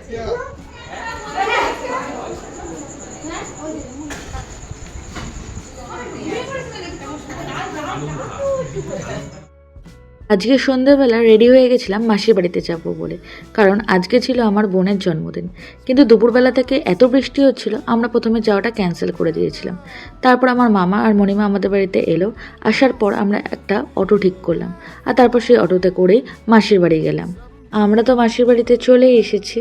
আজকে সন্ধ্যেবেলা রেডি হয়ে গেছিলাম মাসির বাড়িতে যাবো বলে, কারণ আজকে ছিল আমার বোনের জন্মদিন। কিন্তু দুপুরবেলা থেকে এত বৃষ্টি হচ্ছিল, আমরা প্রথমে যাওয়াটা ক্যান্সেল করে দিয়েছিলাম। তারপর আমার মামা আর মণিমা আমাদের বাড়িতে এলো। আসার পর আমরা একটা অটো ঠিক করলাম, আর তারপর সেই অটোতে করেই মাসির বাড়ি গেলাম। আমরা তো মাসির বাড়িতে চলেই এসেছি।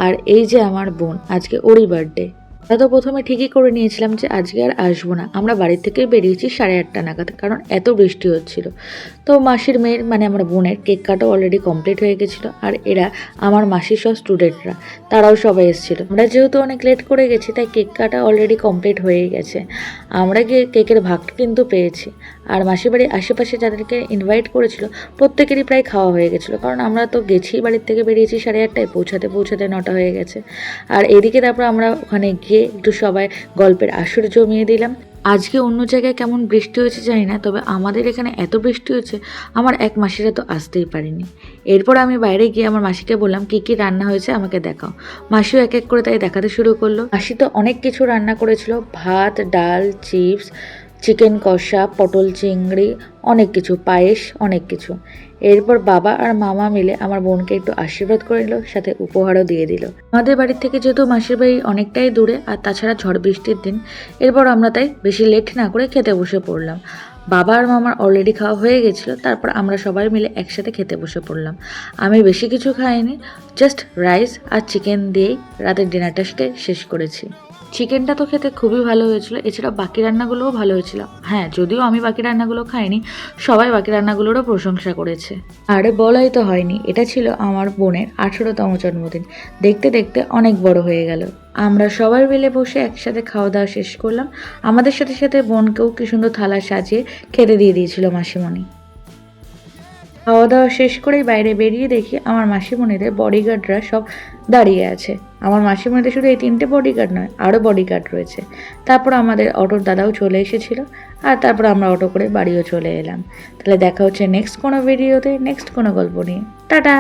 আর এই যে আমার বোন, আজকে ওরই বার্থডে। আমরা তো প্রথমে ঠিকই করে নিয়েছিলাম যে আজকে আর আসবো না। আমরা বাড়ি থেকে বেরিয়েছি 8:30 নাগাদ, কারণ এত বৃষ্টি হচ্ছিল। তো মাসির মেয়ের মানে আমার বোনের কেক কাটা অলরেডি কমপ্লিট হয়ে গেছিলো। আর এরা আমার মাসির সব স্টুডেন্টরা, তারাও সবাই এসেছিলো। আমরা যেহেতু অনেক লেট করে গেছি, তাই কেক কাটা অলরেডি কমপ্লিট হয়ে গেছে। আমরা গিয়ে কেকের ভাগটা কিন্তু পেয়েছি। আর মাসির বাড়ির আশেপাশে যাদেরকে ইনভাইট করেছিল প্রত্যেকেরই প্রায় খাওয়া হয়ে গেছিলো, কারণ আমরা তো গেছি, বাড়ির থেকে বেরিয়েছি 8:30, পৌঁছাতে 9টা হয়ে গেছে। আর এদিকে তারপর আমরা ওখানে গিয়ে একটু সবাই গল্পের আসর জমিয়ে দিলাম। আজকে অন্য জায়গায় কেমন বৃষ্টি হয়েছে জানি না, তবে আমাদের এখানে এত বৃষ্টি হয়েছে আমার এক মাসিরা তো আসতেই পারেনি। এরপর আমি বাইরে গিয়ে আমার মাসিকে বললাম কী কী রান্না হয়েছে আমাকে দেখাও। মাসিও এক এক করে তাই দেখাতে শুরু করলো। মাসি তো অনেক কিছু রান্না করেছিল, ভাত, ডাল, চিপস, চিকেন কষা, পটল চিংড়ি, অনেক কিছু, পায়েস, অনেক কিছু। এরপর বাবা আর মামা মিলে আমার বোনকে একটু আশীর্বাদ করে দিল, সাথে উপহারও দিয়ে দিল। আমাদের বাড়ির থেকে যেহেতু মাসির বাড়ি অনেকটাই দূরে, আর তাছাড়া ঝড় বৃষ্টির দিন, এরপর আমরা তাই বেশি লেট না করে খেতে বসে পড়লাম। বাবা আর মামার অলরেডি খাওয়া হয়ে গেছিলো, তারপর আমরা সবাই মিলে একসাথে খেতে বসে পড়লাম। আমি বেশি কিছু খাইনি, জাস্ট রাইস আর চিকেন দিয়েই রাতের ডিনারটা শেষ করেছি। চিকেনটা তো খেতে খুবই ভালো হয়েছিল, এছাড়া বাকি রান্নাগুলোও ভালো হয়েছিল। হ্যাঁ, যদিও আমি বাকি রান্নাগুলো খাইনি, সবাই বাকি রান্নাগুলোরও প্রশংসা করেছে। আর বলাই তো হয়নি, এটা ছিল আমার বোনের 18তম জন্মদিন। দেখতে দেখতে অনেক বড় হয়ে গেল। আমরা সবাই মিলে বসে একসাথে খাওয়া দাওয়া শেষ করলাম। আমাদের সাথে সাথে বোনকেও কি সুন্দর থালা সাজিয়ে খেতে দিয়ে দিয়েছিল মাসিমণি। খাওয়া দাওয়া শেষ করেই বাইরে বেরিয়ে দেখি আমার মাসিমণিদের বডিগার্ডরা সব দাঁড়িয়ে আছে। আমার মাসিমণিদের শুধু এই 3টে বডিগার্ড নয়, আরও বডিগার্ড রয়েছে। তারপর আমাদের অটোর দাদাও চলে এসেছিল, আর তারপর আমরা অটো করে বাড়িও চলে এলাম। তাহলে দেখা হচ্ছে নেক্সট কোনো ভিডিওতে, নেক্সট কোনো গল্প নিয়ে। টাটা।